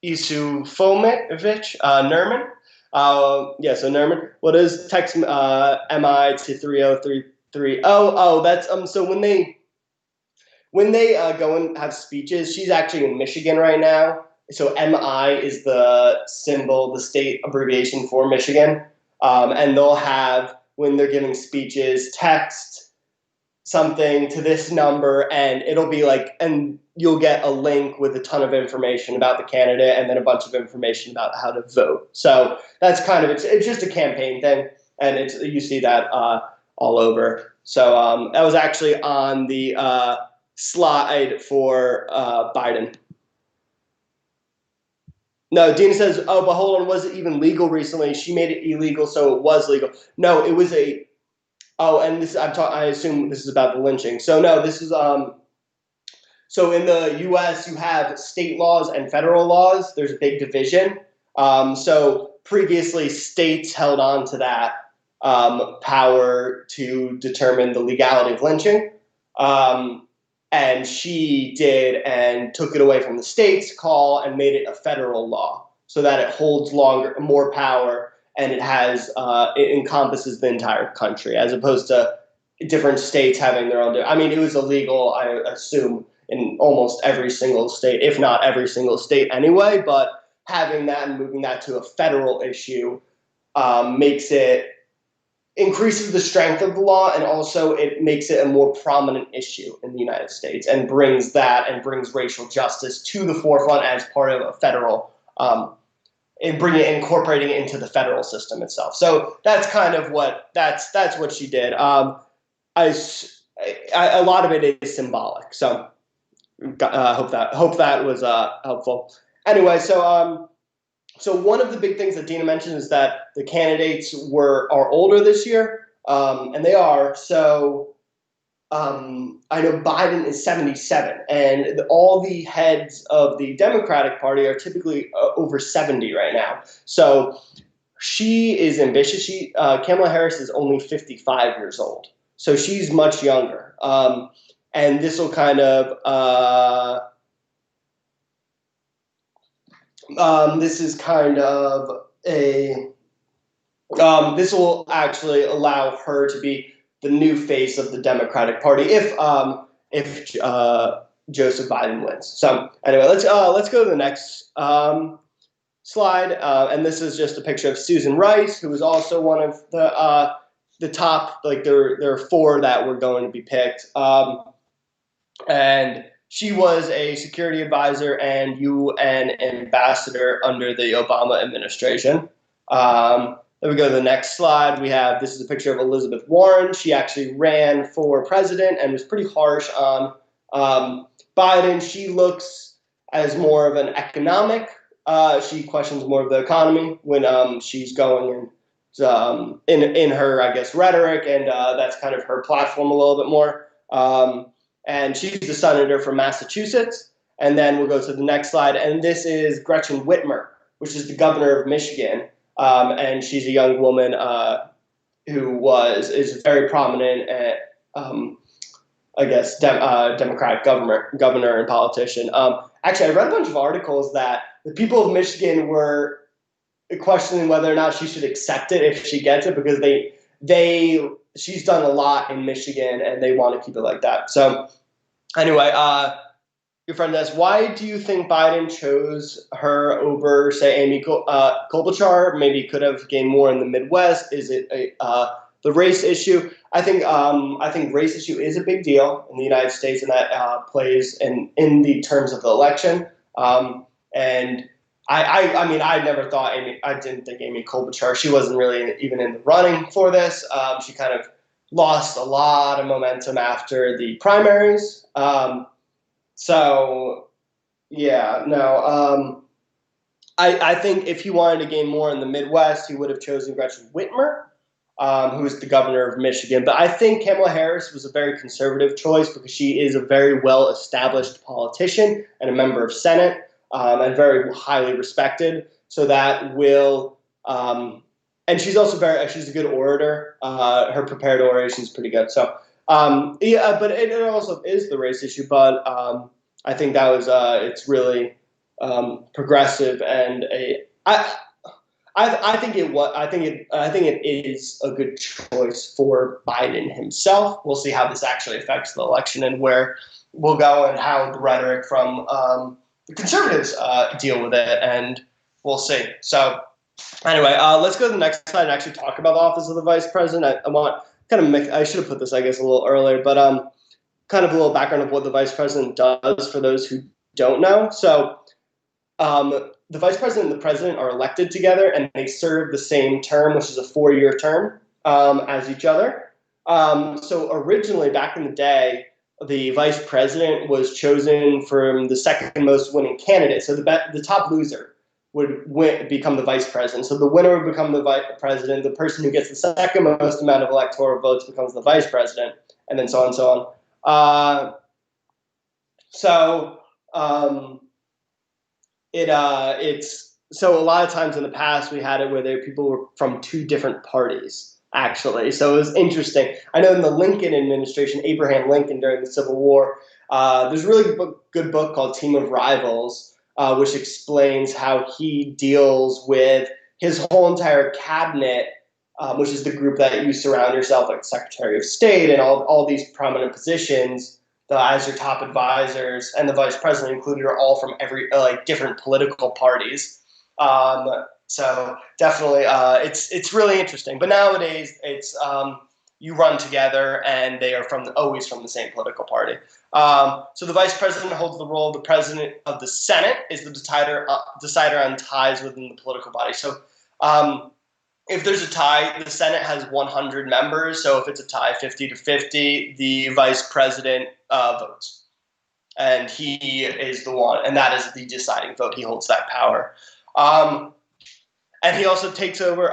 Isufovic Nerman. So Nerman, what is text MI to 3033? That's so when they go and have speeches, she's actually in Michigan right now. So MI is the symbol, the state abbreviation for Michigan. And they'll have, when they're giving speeches, text something to this number, and it'll be like, and you'll get a link with a ton of information about the candidate and then a bunch of information about how to vote. So that's kind of, it's just a campaign thing, and you see that all over. So that was actually on the slide for Biden. No, Dina says, oh, but hold on, was it even legal recently? She made it illegal, so it was legal. No, it was a. Oh, and this I assume this is about the lynching. So no, this is So in the U.S. you have state laws and federal laws. There's a big division. So previously states held on to that power to determine the legality of lynching. And she did and took it away from the state's call and made it a federal law so that it holds more power, and it encompasses the entire country as opposed to different states having their own. I mean, it was illegal, I assume, in almost every single state, if not every single state anyway, but having that and moving that to a federal issue increases the strength of the law, and also it makes it a more prominent issue in the United States and brings racial justice to the forefront as part of a federal, incorporating it into the federal system itself. So that's kind of that's what she did. A lot of it is symbolic. So hope that was helpful. Anyway, so one of the big things that Dina mentioned is that the candidates are older this year, and they are. So I know Biden is 77, and all the heads of the Democratic Party are typically over 70 right now. So she is ambitious. Kamala Harris is only 55 years old, so she's much younger. And this will kind of this is kind of this will actually allow her to be the new face of the Democratic Party if Joseph Biden wins. So anyway, let's go to the next slide, and this is just a picture of Susan Rice, who is also one of the top. Like there are four that were going to be picked, and she was a security advisor and UN ambassador under the Obama administration. Then we go to the next slide. This is a picture of Elizabeth Warren. She actually ran for president and was pretty harsh on Biden. She looks as more of an economic. She questions more of the economy when she's going in her, I guess, rhetoric, and that's kind of her platform a little bit more. And she's the senator from Massachusetts. And then we'll go to the next slide. And this is Gretchen Whitmer, which is the governor of Michigan. And she's a young woman who is very prominent at, I guess, Democratic governor and politician. actually, I read a bunch of articles that the people of Michigan were questioning whether or not she should accept it if she gets it, because she's done a lot in Michigan and they want to keep it like that. So anyway, your friend asks, why do you think Biden chose her over, say, Amy Klobuchar? Maybe could have gained more in the Midwest. Is it the race issue? I think race issue is a big deal in the United States, and that plays in the terms of the election. And I mean, I never thought I didn't think Amy Klobuchar. She wasn't really even in the running for this. She kind of lost a lot of momentum after the primaries. So yeah, no. I think if he wanted to gain more in the Midwest, he would have chosen Gretchen Whitmer, who is the governor of Michigan. But I think Kamala Harris was a very conservative choice because she is a very well-established politician and a member of Senate, and very highly respected. So that will, and she's also she's a good orator. Her prepared oration is pretty good. So yeah, but it also is the race issue. But I think that was it's really progressive, and I think it is a good choice for Biden himself. We'll see how this actually affects the election and where we'll go and how the rhetoric from the conservatives deal with it, and we'll see. So anyway, let's go to the next slide and actually talk about the office of the vice president. I should have put this, I guess, a little earlier, but kind of a little background of what the vice president does for those who don't know. So the vice president and the president are elected together, and they serve the same term, which is a 4-year term, as each other. So originally, back in the day, the vice president was chosen from the second most winning candidate. So the top loser would become the vice president. So the winner would become the vice president. The person who gets the second most amount of electoral votes becomes the vice president, and then so on and so on. It's so a lot of times in the past we had it where people were from two different parties, actually. So it was interesting. I know in the Lincoln administration, Abraham Lincoln during the Civil War, there's a really good book called Team of Rivals, which explains how he deals with his whole entire cabinet, which is the group that you surround yourself, like Secretary of State and all these prominent positions, as your top advisors, and the vice president included, are all from every different political parties. So definitely, it's really interesting. But nowadays, it's you run together, and they are always from the same political party. So the vice president holds the role of the president of the Senate, is the decider on ties within the political body. So if there's a tie, the Senate has 100 members. So if it's a tie, 50-50, the vice president votes, and he is the one, and that is the deciding vote. He holds that power, and he also takes over.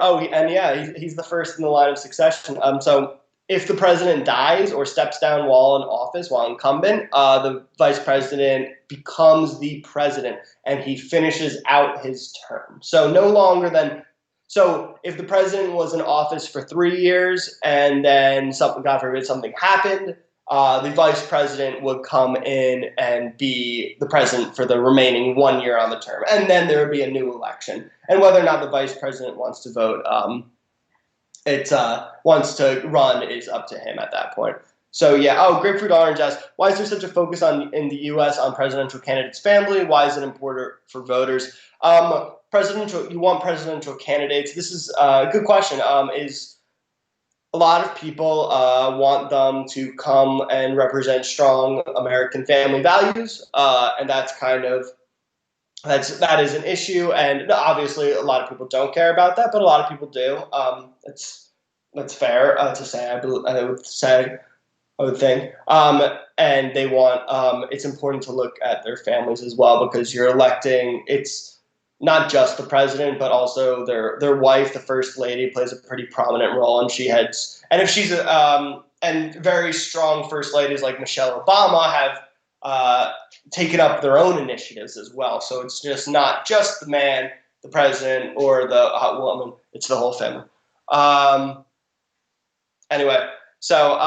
He's the first in the line of succession. So if the president dies or steps down while in office, while incumbent, the vice president becomes the president, and he finishes out his term. So no longer than. So if the president was in office for 3 years and then God forbid, something happened, the vice president would come in and be the president for the remaining 1 year on the term. And then there would be a new election. And whether or not the vice president wants to vote, wants to run is up to him at that point. So yeah, Grapefruit Orange asks, why is there such a focus in the U.S. on presidential candidates' family? Why is it important for voters? You want presidential candidates. This is a good question. Is a lot of people want them to come and represent strong American family values, and that is an issue. And obviously, a lot of people don't care about that, but a lot of people do. That's fair to say. I would think. And they want. It's important to look at their families as well, because you're electing. It's not just the president, but also their wife, the first lady, plays a pretty prominent role, and if she's and very strong first ladies like Michelle Obama have taken up their own initiatives as well. So it's just not just the man, the president, or the hot woman; it's the whole family. Anyway, so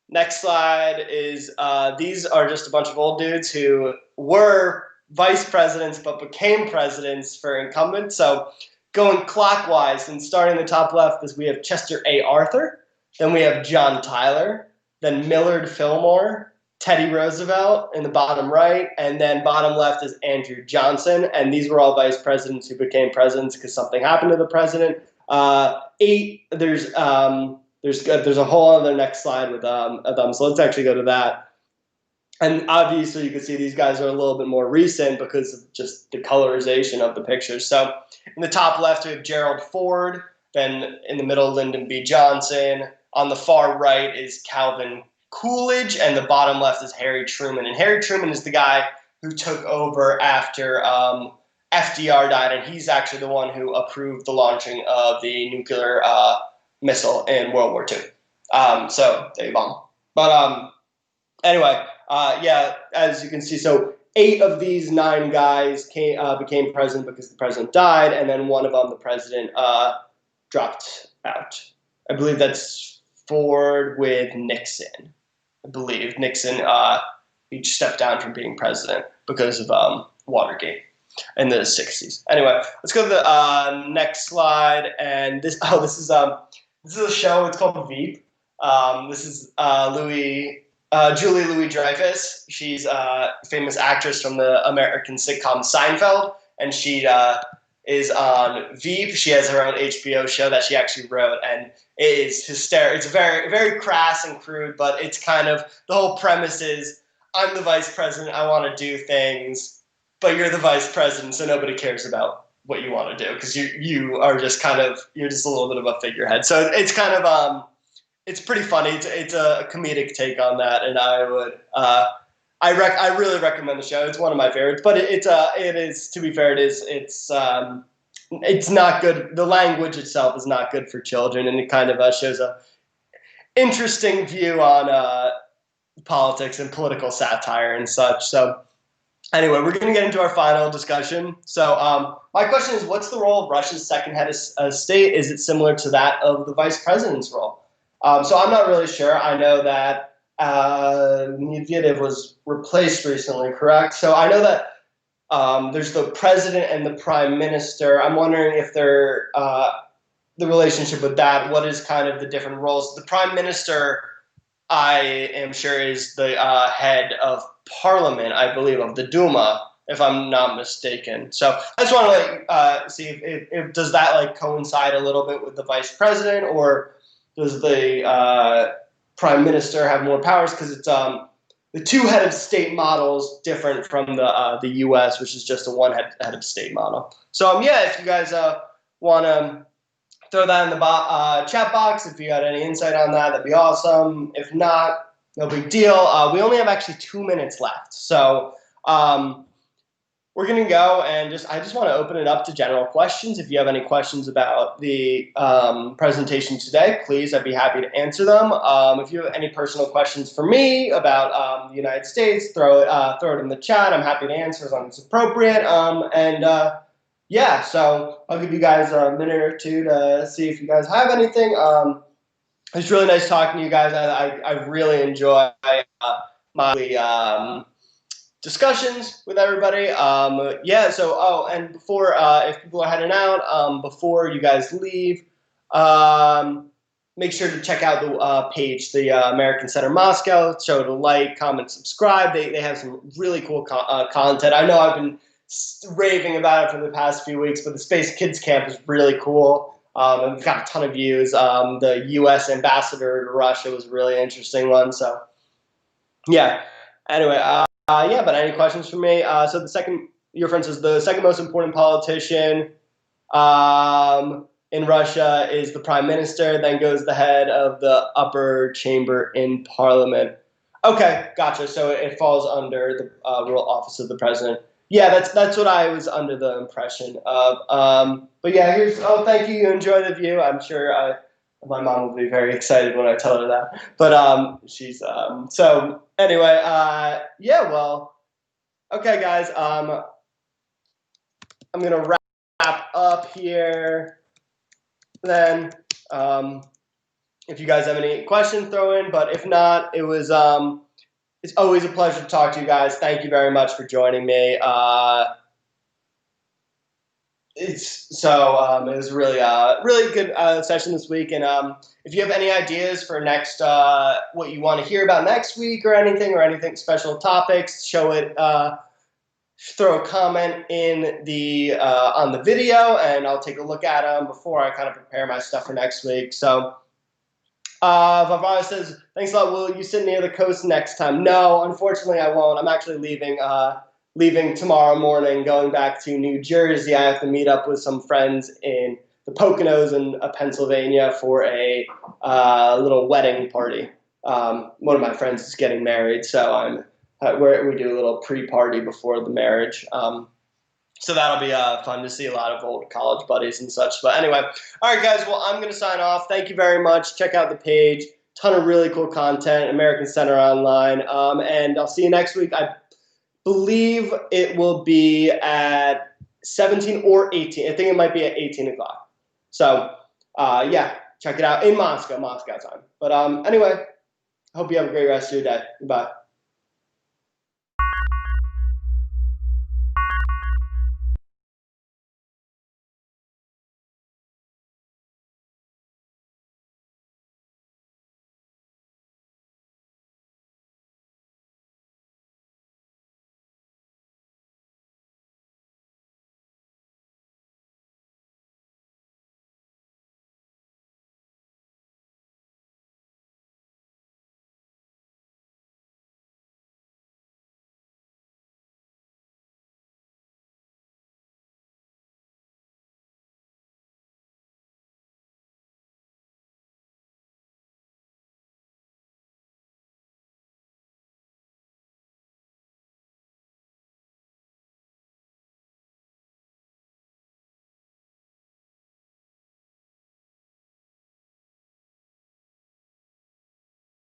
Next slide is these are just a bunch of old dudes who were vice presidents but became presidents for incumbents. So going clockwise and starting the top left is we have Chester A. Arthur, then we have John Tyler, then Millard Fillmore, Teddy Roosevelt in the bottom right, and then bottom left is Andrew Johnson. And these were all vice presidents who became presidents because something happened to the president. There's a whole other next slide with them. So let's actually go to that. And obviously you can see these guys are a little bit more recent because of just the colorization of the pictures. So in the top left we have Gerald Ford, then in the middle Lyndon B. Johnson. On the far right is Calvin Coolidge, and the bottom left is Harry Truman. And Harry Truman is the guy who took over after FDR died, and he's actually the one who approved the launching of the nuclear missile in World War II. So there you go. But anyway, yeah, as you can see, so 8 of these 9 guys became president because the president died, and then one of them, the president, dropped out. I believe that's Ford with Nixon. I believe Nixon each stepped down from being president because of Watergate in the 60s. Anyway, let's go to the next slide. And this is a show. It's called Veep. This is Julie Louis-Dreyfus. She's a famous actress from the American sitcom Seinfeld, and she is on Veep. She has her own HBO show that she actually wrote, and it is hysterical. It's very, very crass and crude, but it's kind of the whole premise is I'm the vice president. I want to do things, but you're the vice president, so nobody cares about what you want to do because you are just you're just a little bit of a figurehead. So it's kind of it's pretty funny. It's a comedic take on that, and I would I really recommend the show. It's one of my favorites, but it is, to be fair, it's not good. The language itself is not good for children, and it kind of shows a interesting view on politics and political satire and such. So anyway, we're going to get into our final discussion. So my question is, what's the role of Russia's second head of state? Is it similar to that of the vice president's role? So I'm not really sure. I know that Medvedev was replaced recently, correct? So I know that there's the president and the prime minister. I'm wondering if they're the relationship with that. What is kind of the different roles? The prime minister, I am sure, is the head of parliament, I believe, of the Duma, if I'm not mistaken. So I just want to see if does that coincide a little bit with the vice president, or does the prime minister have more powers? Because it's the two head of state models different from the U.S., which is just a one head of state model. So yeah, if you guys want to throw that in the chat box, if you had any insight on that, that'd be awesome. If not, no big deal. We only have actually 2 minutes left, so we're going to go and I just want to open it up to general questions. If you have any questions about the presentation today, please, I'd be happy to answer them. If you have any personal questions for me about the United States, throw it in the chat. I'm happy to answer as long as it's appropriate. Yeah, so I'll give you guys a minute or two to see if you guys have anything. It's really nice talking to you guys. I really enjoy my discussions with everybody. Yeah, so, and before, if people are heading out, before you guys leave, make sure to check out the page, the American Center Moscow. Show to like, comment, subscribe. They have some really cool content. I know I've been raving about it for the past few weeks, but the Space Kids Camp is really cool. And we've got a ton of views. The U.S. ambassador to Russia was a really interesting one. So, yeah. Anyway, yeah, but any questions for me? So your friend says the second most important politician in Russia is the prime minister, then goes the head of the upper chamber in parliament. Okay, gotcha. So it falls under the royal office of the president. Yeah, that's what I was under the impression of. But yeah, thank you. You enjoy the view. I'm sure my mom will be very excited when I tell her that. But she's so anyway, yeah, well, okay, guys. I'm gonna wrap up here. Then If you guys have any questions, throw in. But if not, it's always a pleasure to talk to you guys. Thank you very much for joining me. It was really really good session this week. And if you have any ideas for next what you want to hear about next week or anything special topics, show it. Throw a comment in the on the video, and I'll take a look at them before I kind of prepare my stuff for next week. So, Vavara says, "Thanks a lot. Will you sit near the coast next time?" No, unfortunately, I won't. I'm actually leaving tomorrow morning, going back to New Jersey. I have to meet up with some friends in the Poconos in Pennsylvania for a little wedding party. One of my friends is getting married, so we do a little pre-party before the marriage. So that'll be fun to see a lot of old college buddies and such. But anyway, all right, guys. Well, I'm going to sign off. Thank you very much. Check out the page. Ton of really cool content, American Center Online. And I'll see you next week. I believe it will be at 17 or 18. I think it might be at 18 o'clock. So, yeah, check it out in Moscow time. But anyway, I hope you have a great rest of your day. Goodbye.